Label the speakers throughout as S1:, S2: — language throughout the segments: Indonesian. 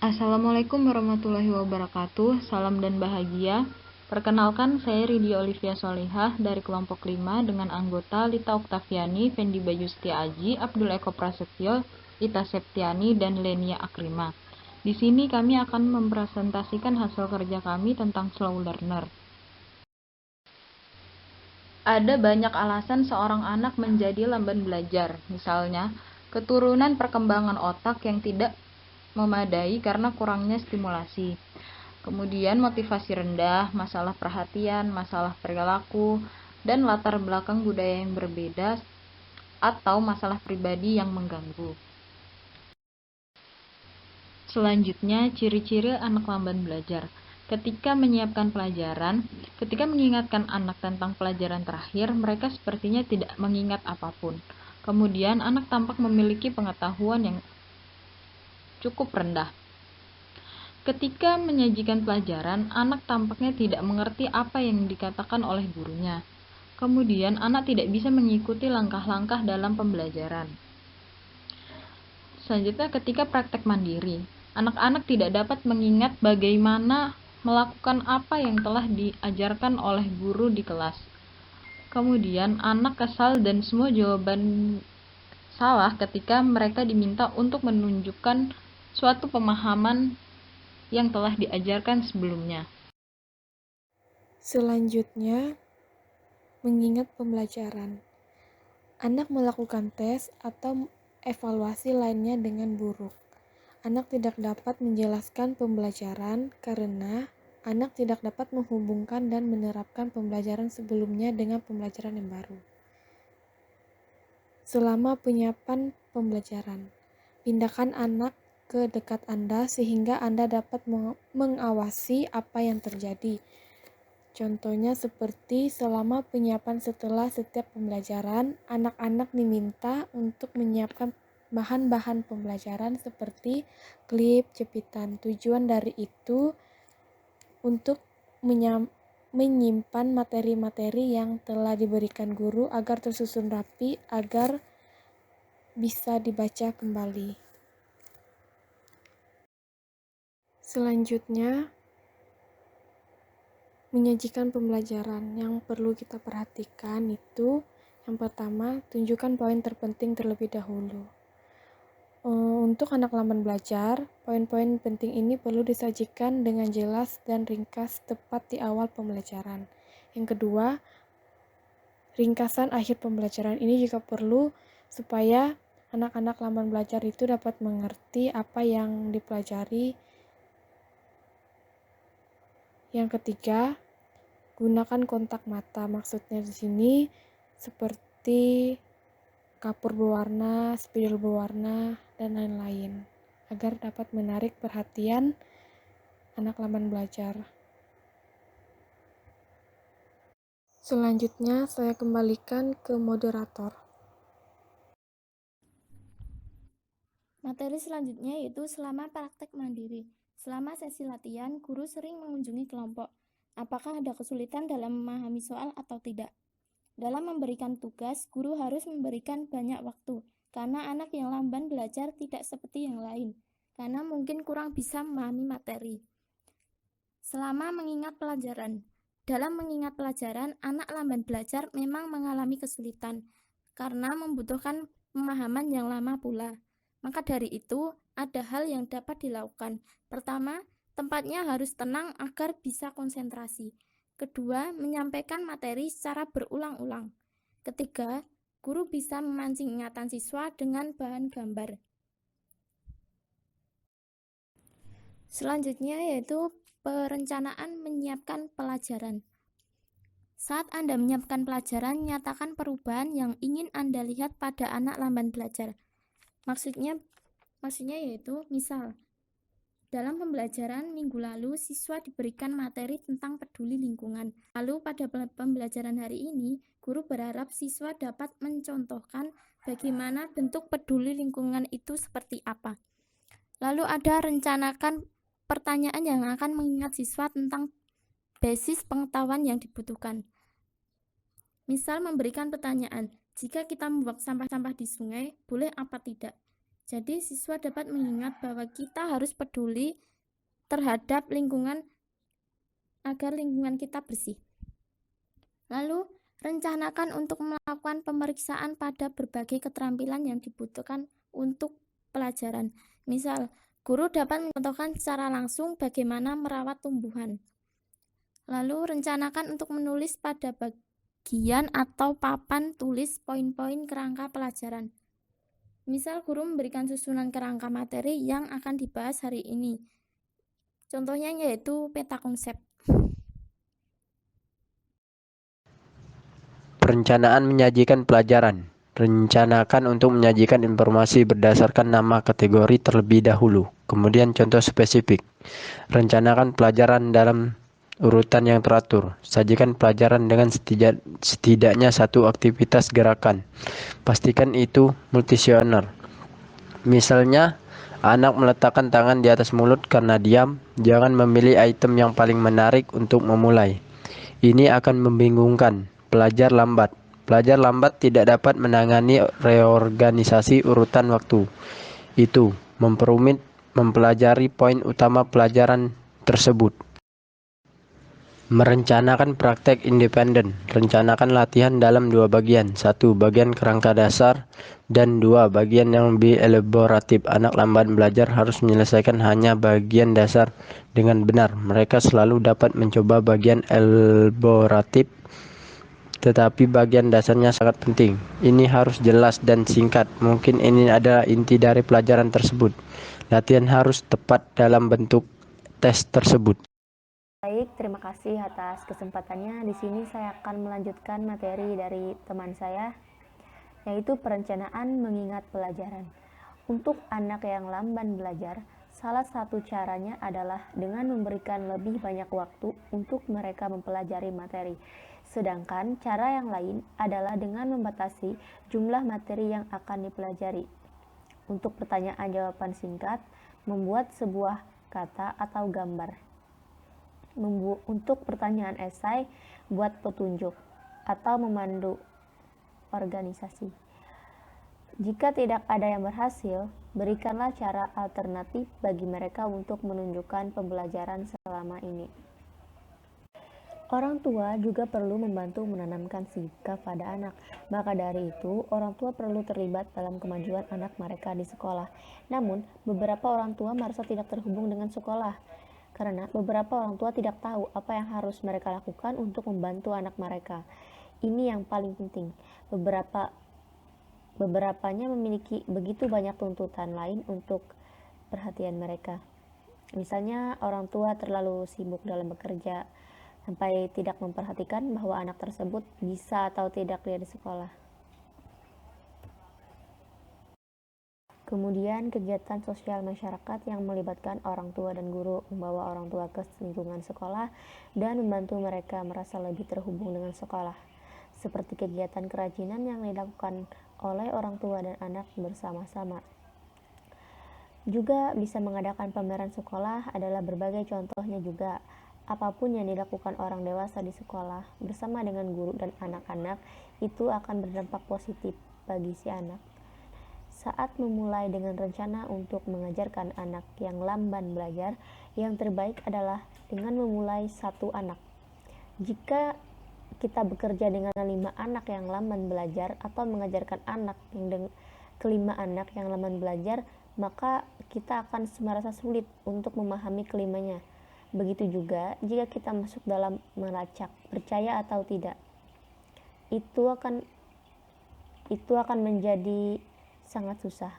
S1: Assalamualaikum warahmatullahi wabarakatuh. Salam dan bahagia. Perkenalkan, saya Ridya Olivia Solihah dari kelompok 5 dengan anggota Lita Oktaviani, Fendi Bayusti Aji, Abdul Eko Prasetyo, Ita Septiani, dan Lenia Akrima. Di sini kami akan mempresentasikan hasil kerja kami tentang slow learner. Ada banyak alasan seorang anak menjadi lamban belajar. Misalnya, keturunan perkembangan otak yang tidak memadai karena kurangnya stimulasi. Kemudian motivasi rendah, masalah perhatian, masalah perilaku, dan latar belakang budaya yang berbeda atau masalah pribadi yang mengganggu. Selanjutnya, ciri-ciri anak lamban belajar. Ketika mengingatkan anak tentang pelajaran terakhir, mereka sepertinya tidak mengingat apapun. Kemudian, anak tampak memiliki pengetahuan yang cukup rendah. Ketika menyajikan pelajaran, anak tampaknya tidak mengerti apa yang dikatakan oleh gurunya. Kemudian, anak tidak bisa mengikuti langkah-langkah dalam pembelajaran. Selanjutnya, ketika praktek mandiri, anak-anak tidak dapat mengingat bagaimana melakukan apa yang telah diajarkan oleh guru di kelas. Kemudian, anak kesal dan semua jawaban salah ketika mereka diminta untuk menunjukkan suatu pemahaman yang telah diajarkan sebelumnya.
S2: Selanjutnya, mengingat pembelajaran. Anak melakukan tes atau evaluasi lainnya dengan buruk. Anak tidak dapat menjelaskan pembelajaran karena anak tidak dapat menghubungkan dan menerapkan pembelajaran sebelumnya dengan pembelajaran yang baru. Selama penyiapan pembelajaran, pindahkan anak ke dekat Anda sehingga Anda dapat mengawasi apa yang terjadi. Contohnya seperti selama penyiapan setelah setiap pembelajaran, anak-anak diminta untuk menyiapkan bahan-bahan pembelajaran seperti klip, jepitan. Tujuan dari itu untuk menyimpan materi-materi yang telah diberikan guru agar tersusun rapi, agar bisa dibaca kembali. Selanjutnya, menyajikan pembelajaran. Yang perlu kita perhatikan itu, yang pertama, tunjukkan poin terpenting terlebih dahulu. Untuk anak lamban belajar, poin-poin penting ini perlu disajikan dengan jelas dan ringkas tepat di awal pembelajaran. Yang kedua, ringkasan akhir pembelajaran ini juga perlu supaya anak-anak lamban belajar itu dapat mengerti apa yang dipelajari. Yang ketiga, gunakan kontak mata. Maksudnya di sini seperti kapur berwarna, spidol berwarna, dan lain-lain agar dapat menarik perhatian anak lamban belajar. Selanjutnya saya kembalikan ke moderator.
S3: Materi selanjutnya yaitu selama praktek mandiri. Selama sesi latihan, guru sering mengunjungi kelompok. Apakah ada kesulitan dalam memahami soal atau tidak? Dalam memberikan tugas, guru harus memberikan banyak waktu, karena anak yang lamban belajar tidak seperti yang lain, karena mungkin kurang bisa memahami materi. Selama mengingat pelajaran. Dalam mengingat pelajaran, anak lamban belajar memang mengalami kesulitan, karena membutuhkan pemahaman yang lama pula. Maka dari itu, ada hal yang dapat dilakukan. Pertama, tempatnya harus tenang agar bisa konsentrasi. Kedua, menyampaikan materi secara berulang-ulang. Ketiga, guru bisa memancing ingatan siswa dengan bahan gambar. Selanjutnya yaitu perencanaan menyiapkan pelajaran. Saat Anda menyiapkan pelajaran, nyatakan perubahan yang ingin Anda lihat pada anak lamban belajar. Maksudnya yaitu, misal, dalam pembelajaran minggu lalu, siswa diberikan materi tentang peduli lingkungan. Lalu pada pembelajaran hari ini, guru berharap siswa dapat mencontohkan bagaimana bentuk peduli lingkungan itu seperti apa. Lalu ada rencanakan pertanyaan yang akan mengingat siswa tentang basis pengetahuan yang dibutuhkan. Misal memberikan pertanyaan, jika kita membuang sampah-sampah di sungai, boleh apa tidak? Jadi, siswa dapat mengingat bahwa kita harus peduli terhadap lingkungan agar lingkungan kita bersih. Lalu, rencanakan untuk melakukan pemeriksaan pada berbagai keterampilan yang dibutuhkan untuk pelajaran. Misal, guru dapat mencontohkan secara langsung bagaimana merawat tumbuhan. Lalu, rencanakan untuk menulis pada bagian atau papan tulis poin-poin kerangka pelajaran. Misal, guru memberikan susunan kerangka materi yang akan dibahas hari ini. Contohnya yaitu peta konsep.
S4: Perencanaan menyajikan pelajaran. Rencanakan untuk menyajikan informasi berdasarkan nama kategori terlebih dahulu, kemudian contoh spesifik. Rencanakan pelajaran dalam urutan yang teratur. Sajikan pelajaran dengan setidaknya satu aktivitas gerakan. Pastikan itu multisional. Misalnya, anak meletakkan tangan di atas mulut karena diam. Jangan memilih item yang paling menarik untuk memulai. Ini akan membingungkan. Pelajar lambat. Pelajar lambat tidak dapat menangani reorganisasi urutan waktu. Itu memperumit mempelajari poin utama pelajaran tersebut. Merencanakan praktek independen. Rencanakan latihan dalam dua bagian. 1. Bagian kerangka dasar. Dan 2. Bagian yang lebih elaboratif. Anak lambat belajar harus menyelesaikan hanya bagian dasar dengan benar. Mereka selalu dapat mencoba bagian elaboratif, tetapi bagian dasarnya sangat penting. Ini harus jelas dan singkat. Mungkin ini adalah inti dari pelajaran tersebut. Latihan harus tepat dalam bentuk tes tersebut.
S5: Baik, terima kasih atas kesempatannya. Di sini saya akan melanjutkan materi dari teman saya, yaitu perencanaan mengingat pelajaran. Untuk anak yang lamban belajar, salah satu caranya adalah dengan memberikan lebih banyak waktu untuk mereka mempelajari materi. Sedangkan cara yang lain adalah dengan membatasi jumlah materi yang akan dipelajari. Untuk pertanyaan jawaban singkat, membuat sebuah kata atau gambar. Untuk pertanyaan esai, buat petunjuk atau memandu organisasi. Jika tidak ada yang berhasil, berikanlah cara alternatif bagi mereka untuk menunjukkan pembelajaran selama ini. Orang tua juga perlu membantu menanamkan sikap pada anak. Maka dari itu, orang tua perlu terlibat dalam kemajuan anak mereka di sekolah. Namun, beberapa orang tua merasa tidak terhubung dengan sekolah, karena beberapa orang tua tidak tahu apa yang harus mereka lakukan untuk membantu anak mereka. Ini yang paling penting. Beberapanya memiliki begitu banyak tuntutan lain untuk perhatian mereka. Misalnya, orang tua terlalu sibuk dalam bekerja sampai tidak memperhatikan bahwa anak tersebut bisa atau tidak lihat di sekolah. Kemudian, kegiatan sosial masyarakat yang melibatkan orang tua dan guru, membawa orang tua ke lingkungan sekolah dan membantu mereka merasa lebih terhubung dengan sekolah. Seperti kegiatan kerajinan yang dilakukan oleh orang tua dan anak bersama-sama. Juga bisa mengadakan pameran sekolah adalah berbagai contohnya juga. Apapun yang dilakukan orang dewasa di sekolah bersama dengan guru dan anak-anak itu akan berdampak positif bagi si anak. Saat memulai dengan rencana untuk mengajarkan anak yang lamban belajar, yang terbaik adalah dengan memulai satu anak. Jika kita bekerja dengan 5 anak yang lamban belajar atau mengajarkan kelima anak yang lamban belajar, maka kita akan merasa sulit untuk memahami kelimanya. Begitu juga jika kita masuk dalam melacak, percaya atau tidak. Itu akan menjadi sangat susah.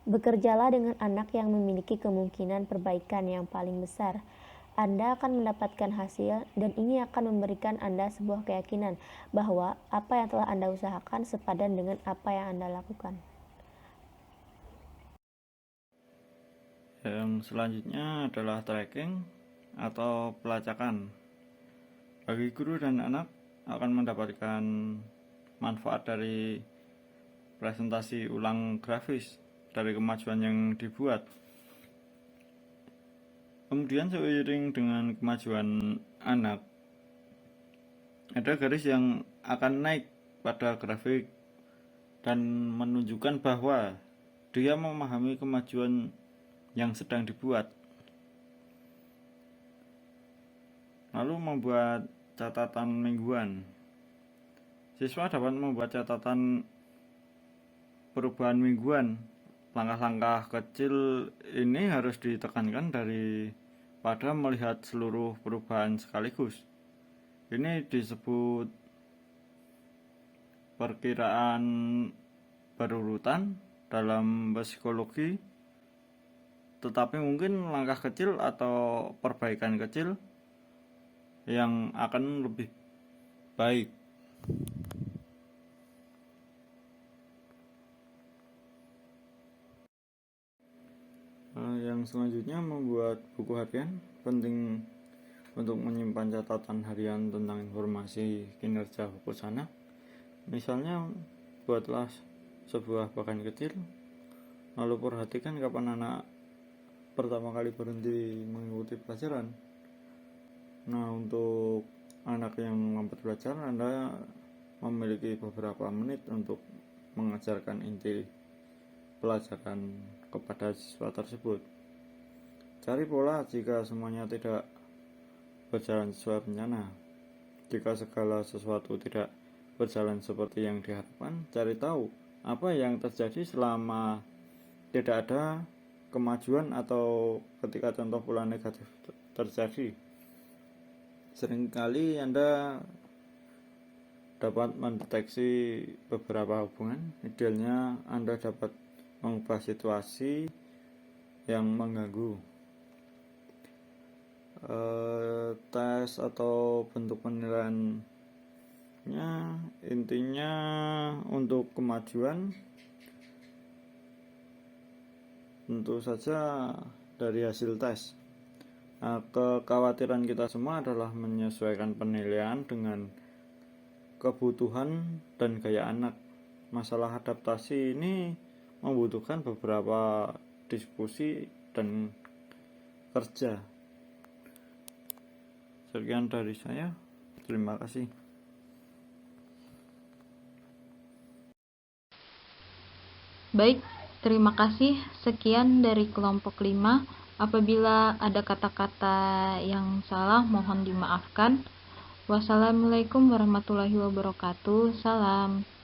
S5: Bekerjalah dengan anak yang memiliki kemungkinan perbaikan yang paling besar. Anda akan mendapatkan hasil, dan ini akan memberikan Anda sebuah keyakinan bahwa apa yang telah Anda usahakan sepadan dengan apa yang Anda lakukan.
S6: Yang selanjutnya adalah tracking atau pelacakan. Bagi guru dan anak akan mendapatkan manfaat dari presentasi ulang grafis dari kemajuan yang dibuat. Kemudian seiring dengan kemajuan anak, ada garis yang akan naik pada grafik dan menunjukkan bahwa dia memahami kemajuan yang sedang dibuat, lalu membuat catatan mingguan. Siswa dapat membuat catatan perubahan mingguan. Langkah-langkah kecil ini harus ditekankan daripada melihat seluruh perubahan sekaligus. Ini disebut perkiraan berurutan dalam psikologi, tetapi mungkin langkah kecil atau perbaikan kecil yang akan lebih baik. Yang selanjutnya, membuat buku harian. Penting untuk menyimpan catatan harian tentang informasi kinerja fokus anak. Misalnya, buatlah sebuah bagan kecil, lalu perhatikan kapan anak pertama kali berhenti mengikuti pelajaran. Nah, untuk anak yang lambat belajar, Anda memiliki beberapa menit untuk mengajarkan inti pelajaran kepada siswa tersebut. Cari pola jika semuanya tidak berjalan sesuai rencana. Jika segala sesuatu tidak berjalan seperti yang diharapkan, cari tahu apa yang terjadi selama tidak ada kemajuan atau ketika contoh pola negatif terjadi. Seringkali Anda dapat mendeteksi beberapa hubungan. Idealnya Anda dapat mengubah situasi yang mengganggu. Tes atau bentuk penilaiannya intinya untuk kemajuan tentu saja dari hasil tes. Kekhawatiran kita semua adalah menyesuaikan penilaian dengan kebutuhan dan gaya anak. Masalah adaptasi ini membutuhkan beberapa diskusi dan kerja. Sekian dari saya. Terima kasih.
S1: Baik, terima kasih. Sekian dari kelompok 5. Apabila ada kata-kata yang salah, mohon dimaafkan. Wassalamualaikum warahmatullahi wabarakatuh. Salam.